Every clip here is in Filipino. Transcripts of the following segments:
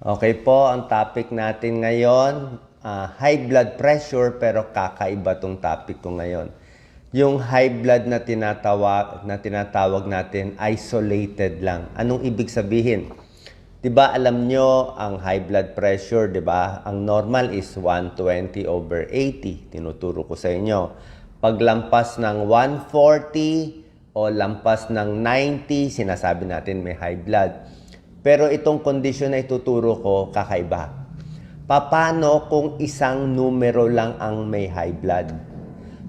Okay po, ang topic natin ngayon, high blood pressure, pero kakaiba tong topic ko ngayon. Yung high blood na tinatawag natin, isolated lang. Anong ibig sabihin? 'Di ba alam nyo ang high blood pressure, 'di ba? Ang normal is 120/80. Tinuturo ko sa inyo. Paglampas ng 140 o lampas ng 90, sinasabi natin may high blood. Pero itong kondisyon na ituturo ko, kakaiba. Paano kung isang numero lang ang may high blood?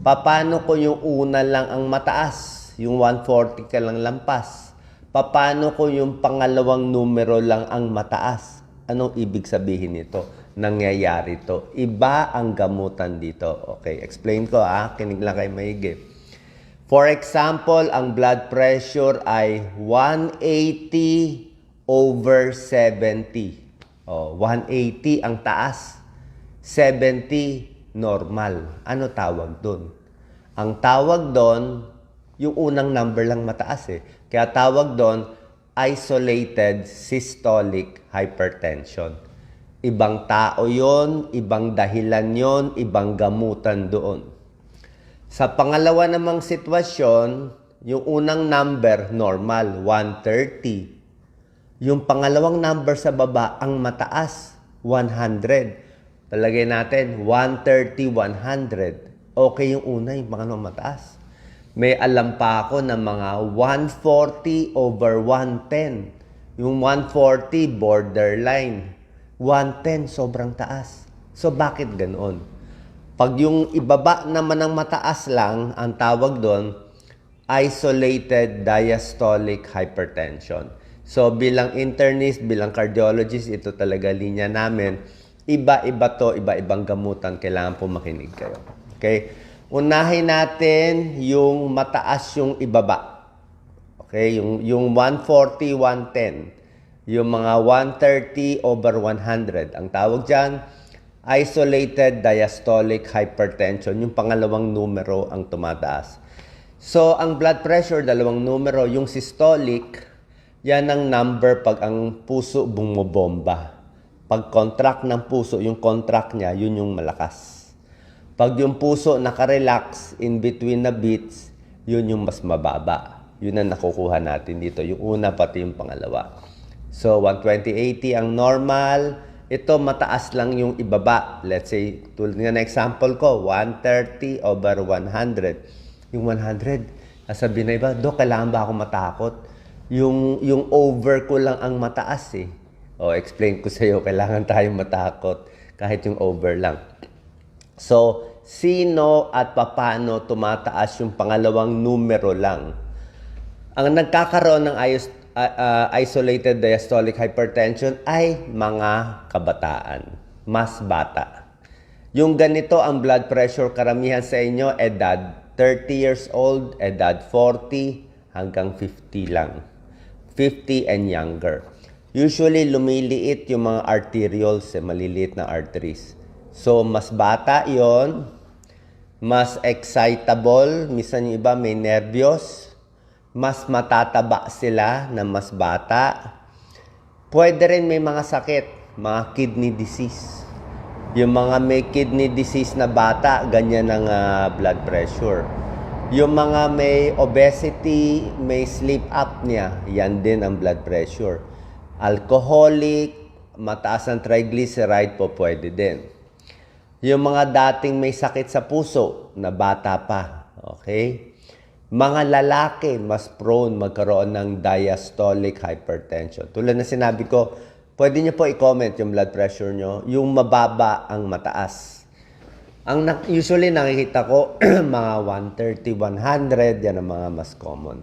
Paano kung yung una lang ang mataas, yung 140 ka lang lampas? Paano kung yung pangalawang numero lang ang mataas? Anong ibig sabihin nito? Nangyayari to. Iba ang gamutan dito. Okay, explain ko kinig lang kayo maigi. For example, ang blood pressure ay 180/70. 180 ang taas, 70 normal. Ano tawag doon? Ang tawag doon, yung unang number lang mataas Kaya tawag doon, isolated systolic hypertension. Ibang tao yon, ibang dahilan yon, ibang gamutan doon. Sa pangalawa namang sitwasyon, yung unang number, normal, 130. Yung pangalawang number sa baba, ang mataas, 100. Palagay natin, 130, 100. Okay yung una, yung pangalawang mataas. May alam pa ako na mga 140/110. Yung 140, borderline. 110, sobrang taas. So, bakit ganoon? Pag yung ibaba naman ng mataas lang, ang tawag doon, isolated diastolic hypertension. So, bilang internist, bilang cardiologist, ito talaga linya namin. Iba-iba to, iba-ibang gamutan. Kailangan po makinig kayo. Okay? Unahin natin yung mataas yung ibaba. Okay? Yung 140, 110. Yung mga 130/100. Ang tawag dyan, isolated diastolic hypertension. Yung pangalawang numero ang tumataas. So, ang blood pressure, dalawang numero. Yung systolic, yan ang number pag ang puso bumobomba. Pag contract ng puso, yung contract niya, yun yung malakas. Pag yung puso nakarelax in between the beats, yun yung mas mababa. Yun ang nakukuha natin dito. Yung una pati yung pangalawa. So, 120/80 ang normal. Ito mataas lang yung ibaba. Let's say, tulad nga na example ko, 130/100. Yung 100, sasabihin na iba, Dok, kailangan ba ako matakot? Yung over ko lang ang mataas explain ko sa iyo, kailangan tayong matakot kahit yung over lang. So, sino at paano tumataas yung pangalawang numero lang? Ang nagkakaroon ng isolated diastolic hypertension ay mga kabataan, mas bata. Yung ganito ang blood pressure karamihan sa inyo, edad 30 years old, edad 40 hanggang 50 lang. 50 and younger. Usually, lumiliit yung mga arterioles, maliliit na arteries. So, mas bata yon, mas excitable, minsan yung iba may nervyos, mas matataba sila na mas bata. Pwede rin may mga sakit, mga kidney disease. Yung mga may kidney disease na bata, ganyan ang blood pressure. Yung mga may obesity, may sleep apnea, yan din ang blood pressure. Alcoholic, mataas ang triglyceride po pwede din. Yung mga dating may sakit sa puso na bata pa, okay? Mga lalaki, mas prone magkaroon ng diastolic hypertension. Tulad na sinabi ko, pwede nyo po i-comment yung blood pressure nyo, yung mababa ang mataas. Ang usually nakikita ko, mga 130/100, yan ang mga mas common.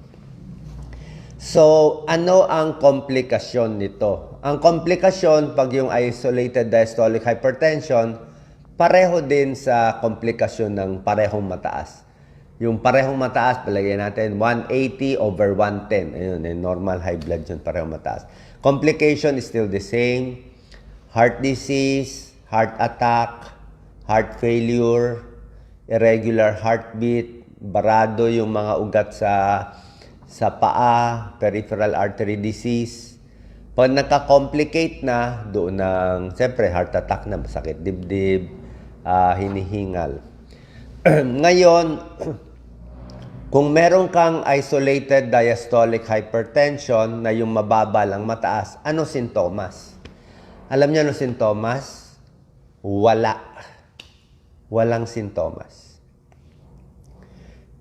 So, ano ang komplikasyon nito? Ang komplikasyon, pag yung isolated diastolic hypertension, pareho din sa komplikasyon ng parehong mataas. Yung parehong mataas, palagay natin, 180/110. Ayun, normal high blood yun, parehong mataas. Complication is still the same. Heart disease, heart attack, heart failure, irregular heartbeat, barado yung mga ugat sa paa, peripheral artery disease, Pag nagka-complicate na, doon ng, siyempre, heart attack na, sakit dibdib, hinihingal. Ngayon, kung meron kang isolated diastolic hypertension na yung mababa lang mataas, ano sintomas? Alam niyo ano sintomas? Wala. Walang sintomas.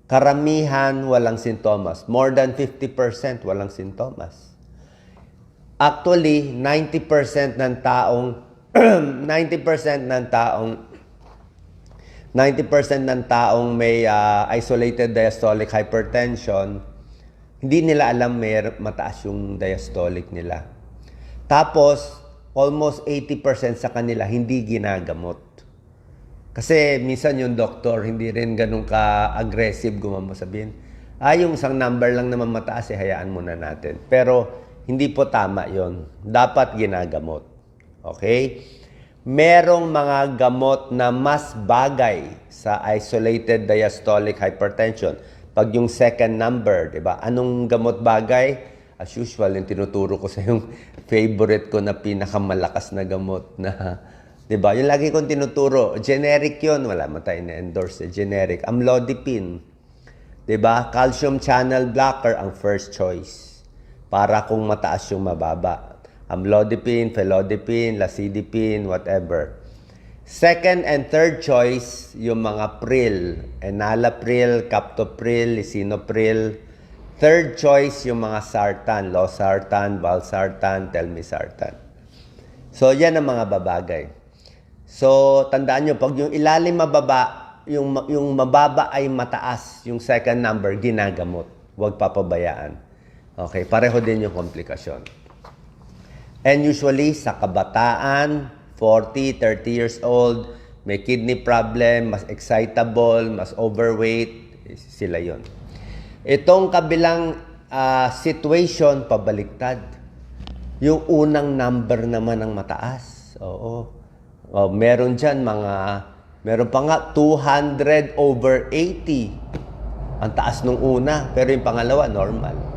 Karamihan walang sintomas. More than 50% walang sintomas. Actually, 90% ng taong 90% ng taong may isolated diastolic hypertension, hindi nila alam may mataas yung diastolic nila. Tapos, almost 80% sa kanila hindi ginagamot. Kasi minsan yung doktor hindi rin ganun ka-aggressive gumamo sabihin, yung isang number lang naman mataas, hayaan muna natin. Pero hindi po tama yon. Dapat ginagamot. Okay? Merong mga gamot na mas bagay sa isolated diastolic hypertension. Pag yung second number, di ba? Anong gamot bagay? As usual, yung tinuturo ko sa yung favorite ko na pinakamalakas na gamot na, di ba? Yung lagi kong tinuturo, generic yun. Wala mo tayo na-endorse, generic. Amlodipine. Di ba? Calcium channel blocker ang first choice. Para kung mataas yung mababa. Amlodipine, felodipine, lacidipine, whatever. Second and third choice, yung mga pril. Enalapril, captopril, lisinopril. Third choice, yung mga sartan. Losartan, valsartan, telmisartan. So, yan ang mga babagay. So, tandaan nyo, pag yung ilalim mababa, yung mababa ay mataas, yung second number, ginagamot. Huwag papabayaan. Okay, pareho din yung komplikasyon. And usually, sa kabataan, 40, 30 years old, may kidney problem, mas excitable, mas overweight, sila yon. Itong kabilang situation, pabaliktad. Yung unang number naman ang mataas. Oo. Meron dyan meron pa nga 200/80. Ang taas nung una, pero yung pangalawa, normal.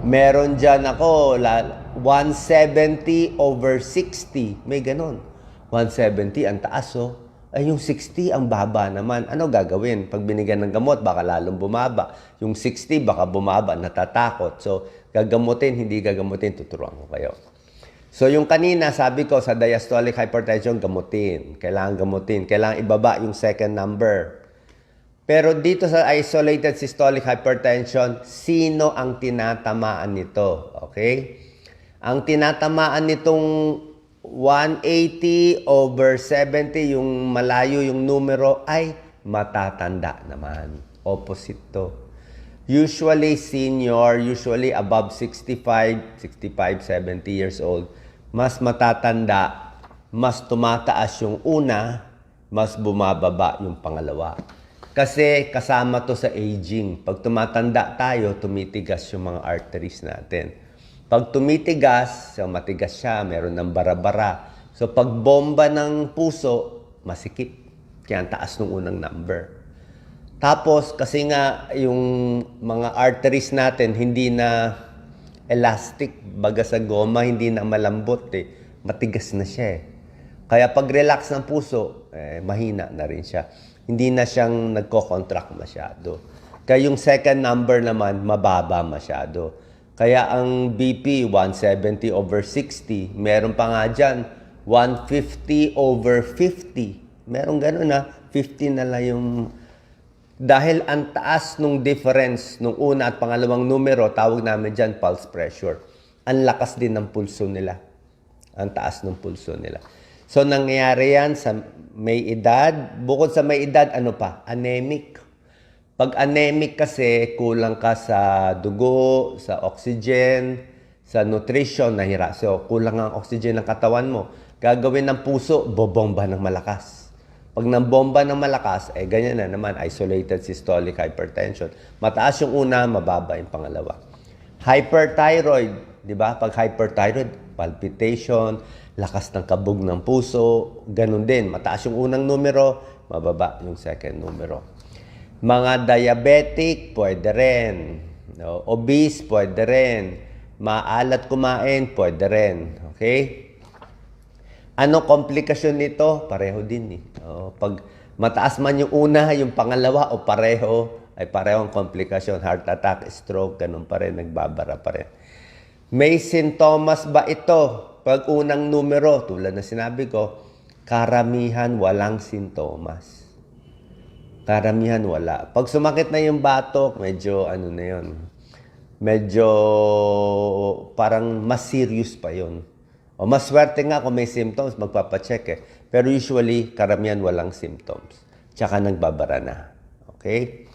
Meron dyan ako, 170/60. May ganon. 170, ang taas, oh. Ay, yung 60, ang baba naman. Ano gagawin? Pag binigyan ng gamot, baka lalong bumaba. Yung 60, baka bumaba, natatakot. So, gagamutin, hindi gagamutin, tuturuan ko kayo. So, yung kanina, sabi ko, sa diastolic hypertension, gamutin. Kailangan gamutin. Kailangan ibaba yung second number. Pero dito sa isolated systolic hypertension, sino ang tinatamaan nito? Okay? Ang tinatamaan nitong 180/70, yung malayo yung numero, ay matatanda naman. Opposite to. Usually senior, usually above 65, 70 years old, mas matatanda, mas tumataas yung una, mas bumababa yung pangalawa. Kasi kasama to sa aging. Pag tumatanda tayo, tumitigas yung mga arteries natin. Pag tumitigas, so matigas siya, meron ng bara-bara. So pag bomba ng puso, masikip. Kaya ang taas ng unang number. Tapos, kasi nga yung mga arteries natin hindi na elastic, baga sa goma, hindi na malambot eh. Matigas na siya eh. Kaya pag relax ng puso, mahina na rin siya. Hindi na siyang nagko-contract masyado. Kaya yung second number naman, mababa masyado. Kaya ang BP, 170/60. Meron pa nga dyan, 150/50. Meron gano'n na, 50 na lang yung... Dahil ang taas nung difference nung una at pangalawang numero, tawag namin dyan pulse pressure. Ang lakas din ng pulso nila. Ang taas ng pulso nila. So, nangyayari yan sa may edad. Bukod sa may edad, ano pa? Anemic. Pag anemic kasi, kulang ka sa dugo, sa oxygen, sa nutrition, nahira. So, kulang ang oxygen ng katawan mo. Gagawin ng puso, bobomba ng malakas. Pag nambomba ng malakas, ganyan na naman, isolated systolic hypertension. Mataas yung una, mababa yung pangalawa. Hyperthyroid, di ba? Pag hyperthyroid, palpitation, lakas ng kabog ng puso, ganun din. Mataas yung unang numero, mababa yung second numero. Mga diabetic, pwede rin. No? Obese, pwede rin. Maalat kumain, pwede rin. Okay? Ano komplikasyon nito? Pareho din eh. Pag mataas man yung una, yung pangalawa o pareho, ay parehong komplikasyon. Heart attack, stroke, ganun pa rin, nagbabara pa rin. May sintomas ba ito? Pag unang numero, tulad na sinabi ko, karamihan walang sintomas. Karamihan wala. Pag sumakit na yung batok, medyo ano na yun. Medyo parang mas serious pa yun. O mas swerte nga kung may symptoms, magpapacheck eh. Pero usually, karamihan walang symptoms. Tsaka nagbabara na. Okay?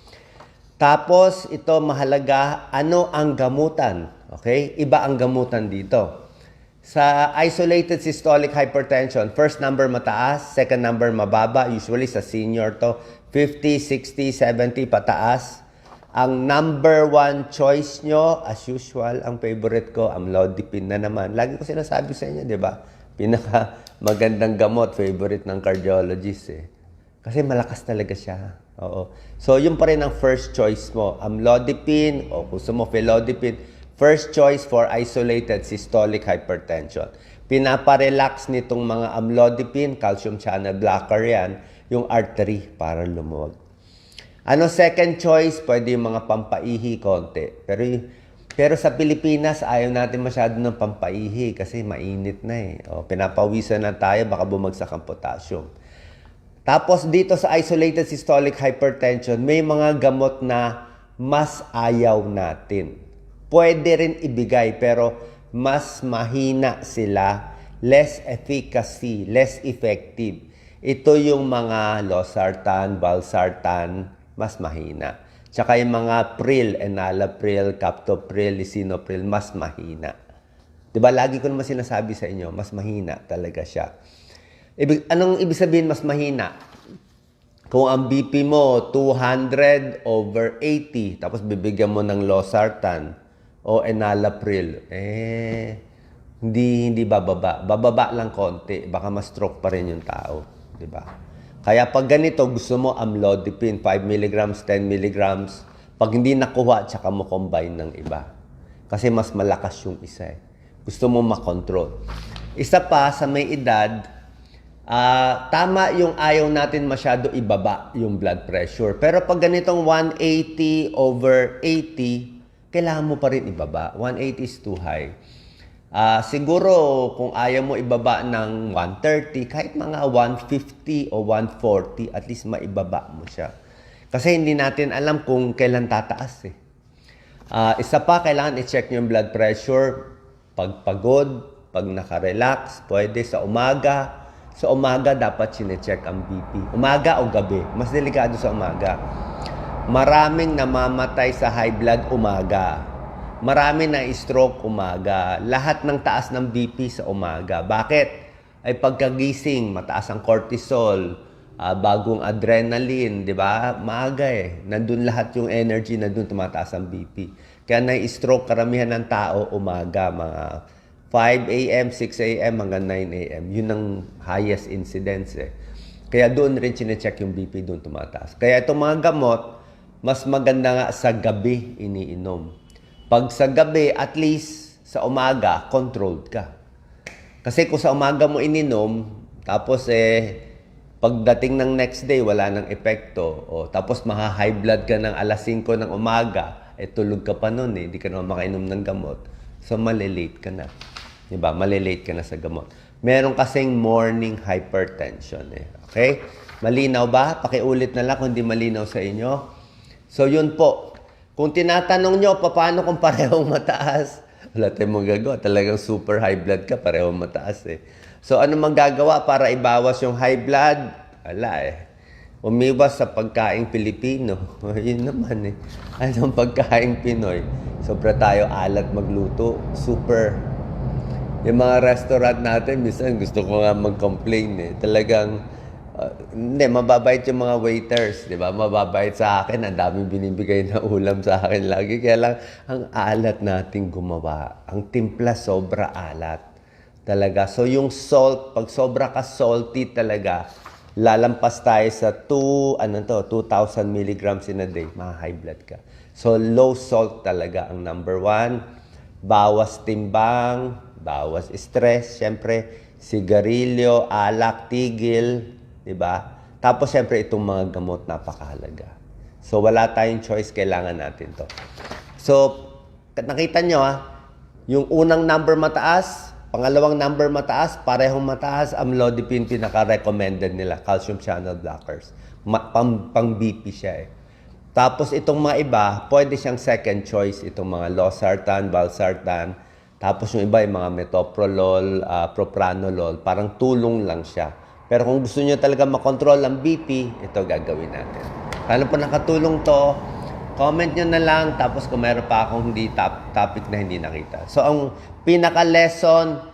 Tapos, ito mahalaga, ano ang gamutan? Okay? Iba ang gamutan dito. Sa isolated systolic hypertension, first number mataas, second number mababa. Usually sa senior to, 50, 60, 70 pataas. Ang number one choice nyo, as usual, ang favorite ko, amlodipine na naman. Lagi ko sinasabi sa inyo, di ba? Pinaka magandang gamot, favorite ng cardiologist eh. Kasi malakas talaga siya. Oo. So, yun pa rin ang first choice mo. Amlodipine, o gusto mo felodipine, first choice for isolated systolic hypertension. Pinaparelax nitong mga amlodipine, calcium channel blocker yan, yung artery para lumuwag. Ano second choice? Pwede yung mga pampaihi konti. Pero sa Pilipinas, ayaw natin masyado ng pampaihi kasi mainit na eh. Pinapawisan na tayo, baka bumagsak ang potassium. Tapos dito sa isolated systolic hypertension, may mga gamot na mas ayaw natin. Pwede rin ibigay pero mas mahina sila, less efficacy, less effective. Ito yung mga losartan, valsartan, mas mahina. Tsaka yung mga pril, enalapril, captopril, lisinopril, mas mahina. Diba, lagi ko naman sinasabi sa inyo, mas mahina talaga siya. Anong ibig sabihin mas mahina? Kung ang BP mo 200/80, tapos bibigyan mo ng losartan o enalapril, hindi bababa. Bababa lang konti, baka ma-stroke pa rin yung tao. Diba? Kaya pag ganito, gusto mo amlodipine, 5 mg, 10 mg. Pag hindi nakuha, tsaka mo combine ng iba. Kasi mas malakas yung isa eh. Gusto mo makontrol. Isa pa, sa may edad, tama yung ayaw natin masyado ibaba yung blood pressure. Pero pag ganitong 180/80, kailangan mo pa rin ibaba. 180 is too high. Siguro kung ayaw mo ibaba ng 130, kahit mga 150 o 140, at least maibaba mo siya. Kasi hindi natin alam kung kailan tataas eh. Isa pa, kailangan i-check yung blood pressure pag pagod, pag nakarelax, pwede sa umaga. Sa umaga dapat sine-check ang BP. Umaga o gabi, mas delikado sa umaga. Maraming namamatay sa high blood umaga. Marami na stroke umaga. Lahat ng taas ng BP sa umaga. Bakit? Ay pagkagising, mataas ang cortisol, bagong adrenaline, di ba? Maaga eh. Nandun lahat yung energy, nandun tumataas ang BP. Kaya na-stroke karamihan ng tao umaga, mga 5 a.m., 6 a.m. hanggang 9 a.m. Yun ang highest incidence eh. Kaya doon rin chinecheck yung BP, doon tumataas. Kaya itong mga gamot, mas maganda nga sa gabi iniinom. Pag sa gabi, at least sa umaga, controlled ka. Kasi kung sa umaga mo ininom, tapos pagdating ng next day, wala nang epekto. Tapos maha-high blood ka ng alas 5 ng umaga, tulog ka pa nun hindi ka naman makainom ng gamot. So malilate ka na. Diba? Malilate ka na sa gamot. Meron kasing morning hypertension Okay? Malinaw ba? Pakiulit na lang kung hindi malinaw sa inyo. So yun po. Kung tinatanong nyo, paano kung parehong mataas? Wala tayong magagawa. Talagang super high blood ka, parehong mataas eh. So, ano magagawa para ibawas yung high blood? Wala eh. Umiwas sa pagkaing Pilipino. Yun naman eh. Anong pagkaing Pinoy? Sobra tayo alat magluto. Super. Yung mga restaurant natin, minsan gusto ko nga mag-complain eh. Talagang, hindi, mababait yung mga waiters, di ba? Mababait sa akin, ang daming binibigay na ulam sa akin lagi. Kaya lang, ang alat nating gumawa. Ang timpla, sobra alat. Talaga. So, yung salt, pag sobra ka salty talaga, lalampas tayo sa 2,000 milligrams in a day, high blood ka. So, low salt talaga ang number one. bawas timbang, bawas stress, syempre, sigarilyo, alak, tigil, di ba? Tapos syempre itong mga gamot napakahalaga. So wala tayong choice, kailangan natin to. So, nakita nyo yung unang number mataas, pangalawang number mataas, parehong mataas, amlodipine pinaka-recommended nila, calcium channel blockers. Pang-BP siya eh. Tapos itong mga iba, pwede siyang second choice, itong mga losartan, valsartan. Tapos yung iba, yung mga metoprolol, propranolol, parang tulong lang siya. Pero kung gusto niyo talaga makontrol ang BP, ito gagawin natin. Paano po nakatulong to? Comment nyo na lang, tapos kung meron pa akong topic na hindi nakita. So, ang pinaka-lesson,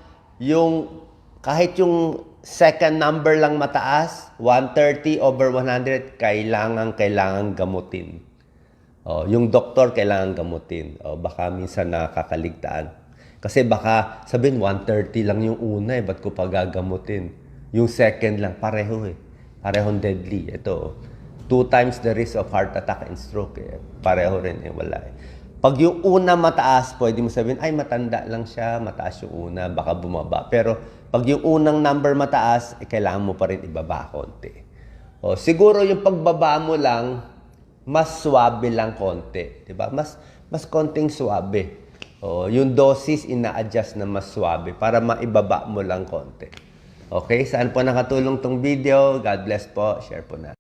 kahit yung second number lang mataas, 130 over 100, kailangan gamutin. Yung doktor kailangan gamutin. Baka minsan nakakaligtaan. Kasi baka sabihin, 130 lang yung una ba't ko pa gagamutin? Yung second lang, pareho Parehong deadly. Ito, 2 times the risk of heart attack and stroke. Pareho rin, wala Pag yung una mataas, pwede mo sabihin, ay matanda lang siya, mataas yung una, baka bumaba. Pero pag yung unang number mataas, kailangan mo pa rin ibaba konti. Siguro yung pagbaba mo lang, mas swabe lang konti. Diba? Mas konting swabe. Yung dosis, ina-adjust na mas swabe para maibaba mo lang konti. Okay? Saan po nakatulong tong video? God bless po. Share po natin.